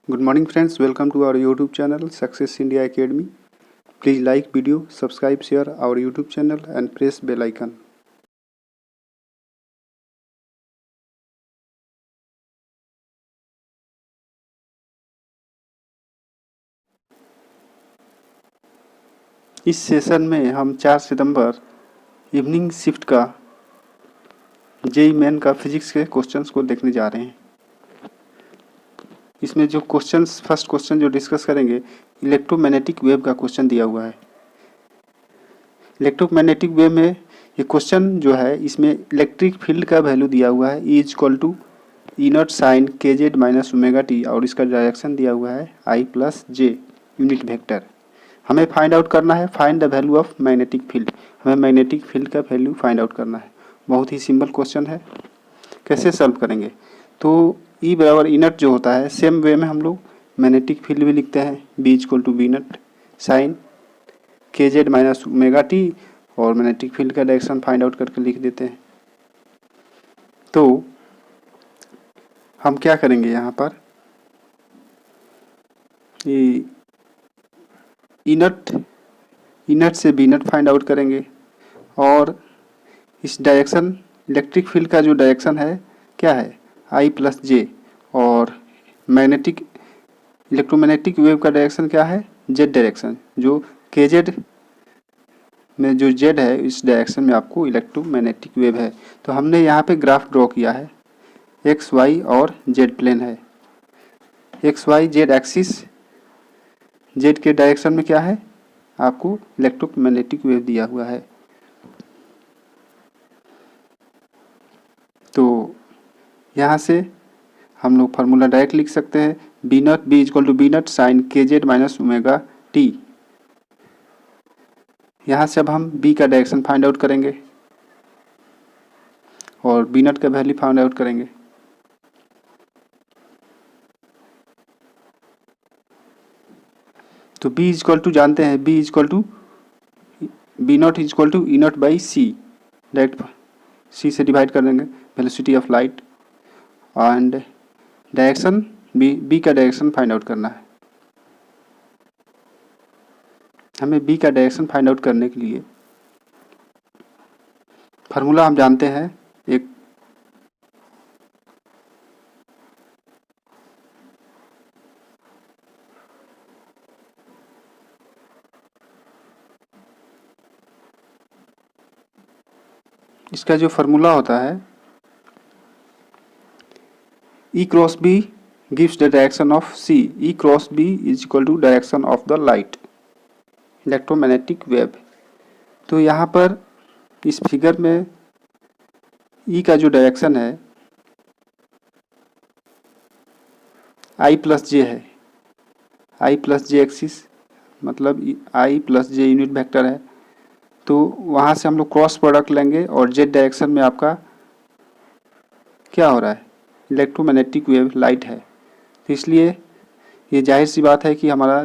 Good morning friends, welcome to our YouTube channel Success India Academy. Please like video, subscribe, share our YouTube channel and press bell icon. इस session में हम 4 सितंबर evening shift का JEE main का physics के questions को देखने जा रहे हैं। इसमें जो क्वेश्चंस फर्स्ट क्वेश्चन जो डिस्कस करेंगे, इलेक्ट्रोमैग्नेटिक वेव का क्वेश्चन दिया हुआ है। इलेक्ट्रोमैग्नेटिक वेव में ये क्वेश्चन जो है, इसमें इलेक्ट्रिक फील्ड का वैल्यू दिया हुआ है E equal to E naught sine के जेड माइनस ओमेगा टी, और इसका डायरेक्शन दिया हुआ है I plus J unit vector. हमें फाइंड आउट करना है find the value of magnetic field. हमें मैग्नेटिक फील्ड का वैल्यू फाइंड आउट करना है। बहुत ही सिंपल क्वेश्चन है। कैसे सॉल्व करेंगे? तो ई बराबर इनट जो होता है, सेम वे में हम लोग मैग्नेटिक फील्ड भी लिखते हैं, B equal to B naught sine के जेड माइनस ओमेगा टी, और मैग्नेटिक फील्ड का डायरेक्शन फाइंड आउट करके लिख देते हैं। तो हम क्या करेंगे यहाँ पर, ये इनट से बी नट फाइंड आउट करेंगे, और इस डायरेक्शन इलेक्ट्रिक फील्ड का जो डायरेक्शन है क्या है, आई प्लस जे, और इलेक्ट्रोमैग्नेटिक वेव का डायरेक्शन क्या है, जेड डायरेक्शन। जो के जेड में जो जेड है, इस डायरेक्शन में आपको इलेक्ट्रोमैग्नेटिक वेव है। तो हमने यहाँ पे ग्राफ ड्रॉ किया है, एक्स वाई और जेड प्लेन है। X Y Z axis, Z के डायरेक्शन में क्या है, आपको इलेक्ट्रोमैग्नेटिक वेव दिया हुआ है। तो यहाँ से हम लोग फार्मूला डायरेक्ट लिख सकते हैं, B naught B equal to B naught sine के जेड माइनस ओमेगा टी। यहाँ से अब हम बी का डायरेक्शन फाइंड आउट करेंगे और बी नट का वैल्यू फाइंड आउट करेंगे। तो बी इक्वल टू जानते हैं, B equal to B naught equal to E naught by C, direct C से डिवाइड कर देंगे, velocity of light, and direction B का डायरेक्शन फाइंड आउट करना है। हमें बी का डायरेक्शन फाइंड आउट करने के लिए फार्मूला हम जानते हैं, एक इसका जो फार्मूला होता है, E cross B gives the direction of C. E cross B is equal to direction of the light, electromagnetic wave. तो यहाँ पर इस फिगर में E का जो डायरेक्शन है I प्लस जे है, I प्लस जे एक्सिस, मतलब I plus J unit vector है। तो वहाँ से हम लोग क्रॉस प्रोडक्ट लेंगे, और जेड डायरेक्शन में आपका क्या हो रहा है, इलेक्ट्रोमैग्नेटिक वेव लाइट है। तो इसलिए ये जाहिर सी बात है कि हमारा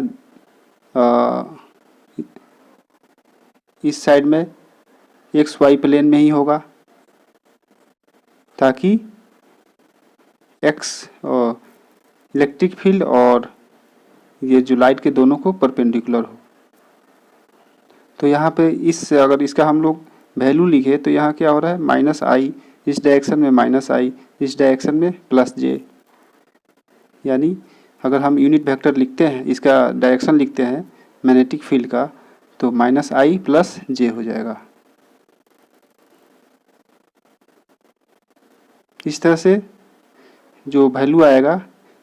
इस साइड में एक्स वाई प्लेन में ही होगा, ताकि एक्स इलेक्ट्रिक फील्ड और ये जो लाइट के दोनों को परपेंडिकुलर हो। तो यहाँ पे अगर इसका हम लोग वैल्यू लिखे तो यहाँ क्या हो रहा है, माइनस आई, इस डायरेक्शन में माइनस आई, इस डायरेक्शन में प्लस जे। यानी अगर हम यूनिट वेक्टर लिखते हैं, इसका डायरेक्शन लिखते हैं मैग्नेटिक फील्ड का, तो माइनस आई प्लस जे हो जाएगा। इस तरह से जो वैल्यू आएगा,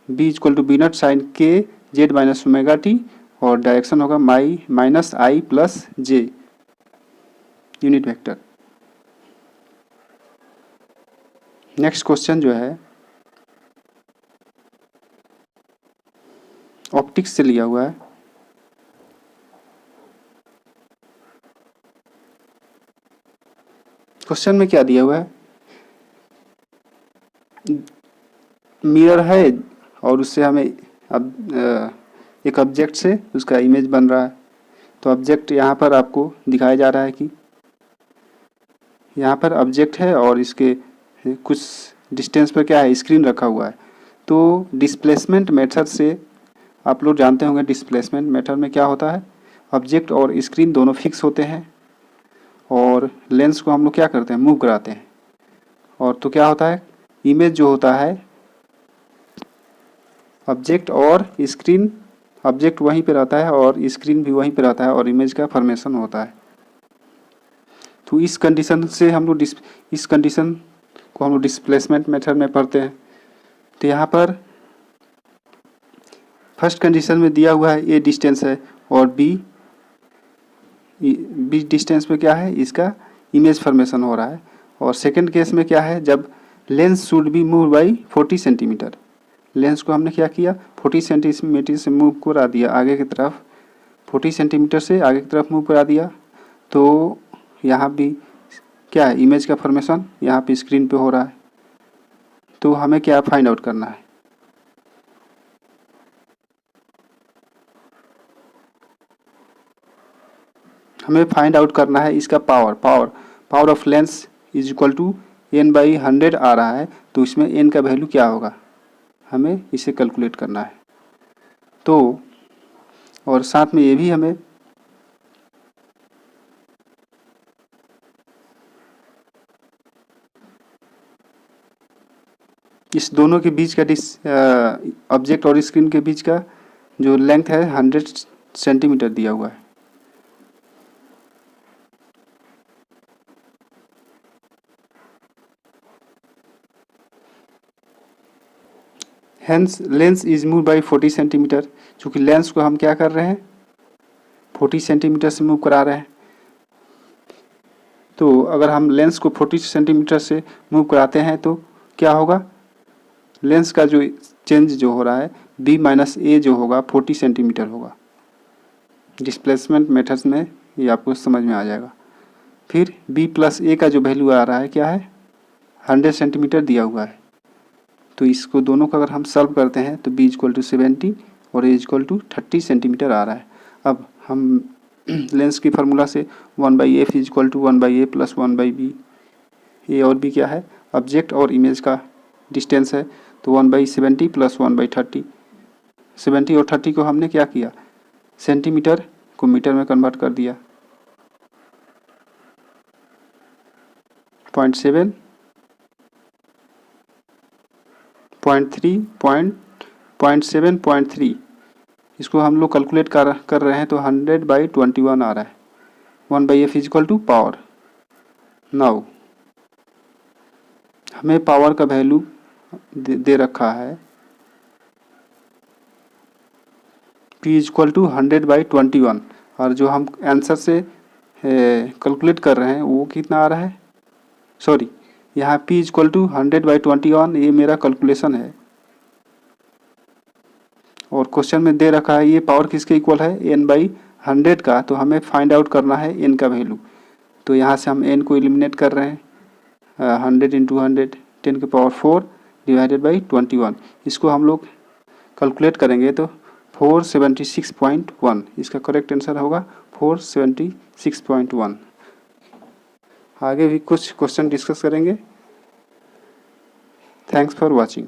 B equal to B naught sine के जेड माइनस ओमेगा टी, और डायरेक्शन होगा minus i plus J unit vector. Next question जो है ऑप्टिक्स से लिया हुआ है। क्वेश्चन में क्या दिया हुआ है, मिरर है और उससे हमें अब एक ऑब्जेक्ट से उसका इमेज बन रहा है। तो ऑब्जेक्ट यहाँ पर आपको दिखाया जा रहा है कि यहाँ पर ऑब्जेक्ट है और इसके कुछ डिस्टेंस पर क्या है, स्क्रीन रखा हुआ है। तो डिस्प्लेसमेंट मेथड से आप लोग जानते होंगे, डिस्प्लेसमेंट मेथड में क्या होता है, ऑब्जेक्ट और स्क्रीन दोनों फिक्स होते हैं और लेंस को हम लोग क्या करते हैं, मूव कराते हैं। और तो क्या होता है, इमेज जो होता है, ऑब्जेक्ट और स्क्रीन, ऑब्जेक्ट वहीं पे रहता है और स्क्रीन भी वहीं पे रहता है और इमेज का फॉर्मेशन होता है। तो इस कंडीशन से हम लोग इस कंडीशन को हम लोग डिस्प्लेसमेंट मेथड में पढ़ते हैं। तो यहाँ पर फर्स्ट कंडीशन में दिया हुआ है ए डिस्टेंस है और बी डिस्टेंस पे क्या है, इसका इमेज फॉर्मेशन हो रहा है। और सेकंड केस में क्या है, जब lens should be move by 40 centimetre, lens को हमने क्या किया, 40 सेंटीमीटर से मूव करा दिया आगे की तरफ, 40 सेंटीमीटर से आगे की तरफ मूव करा दिया। तो यहाँ भी क्या है, इमेज का फॉर्मेशन यहाँ पे स्क्रीन पे हो रहा है। तो हमें क्या फाइंड आउट करना है, हमें फाइंड आउट करना है इसका power of lens is equal to n/100 आ रहा है। तो इसमें n का वैल्यू क्या होगा, हमें इसे कैलकुलेट करना है। तो और साथ में ये भी हमें इस दोनों के बीच का ऑब्जेक्ट और स्क्रीन के बीच का जो लेंथ है 100 सेंटीमीटर दिया हुआ है। Hence lens is move by 40 centimetre, चूँकि लेंस को हम क्या कर रहे हैं, 40 सेंटीमीटर से मूव करा रहे हैं। तो अगर हम लेंस को 40 सेंटीमीटर से मूव कराते हैं तो क्या होगा, लेंस का जो चेंज जो हो रहा है b माइनस ए जो होगा 40 सेंटीमीटर होगा। डिस्प्लेसमेंट मेथड्स में ये आपको समझ में आ जाएगा। फिर b प्लस ए का जो वैल्यू आ रहा है क्या है, 100 सेंटीमीटर दिया हुआ है। तो इसको दोनों को अगर हम सॉल्व करते हैं तो b इक्वल टू 70 और a इक्वल टू 30 सेंटीमीटर आ रहा है। अब हम लेंस की फार्मूला से 1/f is equal to 1/a plus 1/b, a और b क्या है, ऑब्जेक्ट और इमेज का डिस्टेंस है। तो 1/70 प्लस 1/30, 70 और 30 को हमने क्या किया, सेंटीमीटर को मीटर में कन्वर्ट कर दिया। 0.7, 0.3, 0.7, 0.3 इसको हम लोग कैलकुलेट कर रहे हैं तो 100/21 आ रहा है। 1/f is equal to power. Now हमें पावर का वैल्यू दे रखा है p इज इक्वल टू 100/21 और जो हम आंसर से कैलकुलेट कर रहे हैं वो कितना आ रहा है, सॉरी यहाँ p इज इक्वल टू 100/21, ये मेरा कैलकुलेशन है और क्वेश्चन में दे रखा है ये पावर किसके इक्वल है, n/100 का। तो हमें फाइंड आउट करना है n का वैल्यू। तो यहाँ से हम n को एलिमिनेट कर रहे हैं, 100 इंटू 100, 10 की पावर 4 डिवाइडेड बाई 21। इसको हम लोग कैलकुलेट करेंगे तो 476.1 इसका करेक्ट आंसर होगा, 476.1। आगे भी कुछ क्वेश्चन डिस्कस करेंगे। Thanks for watching.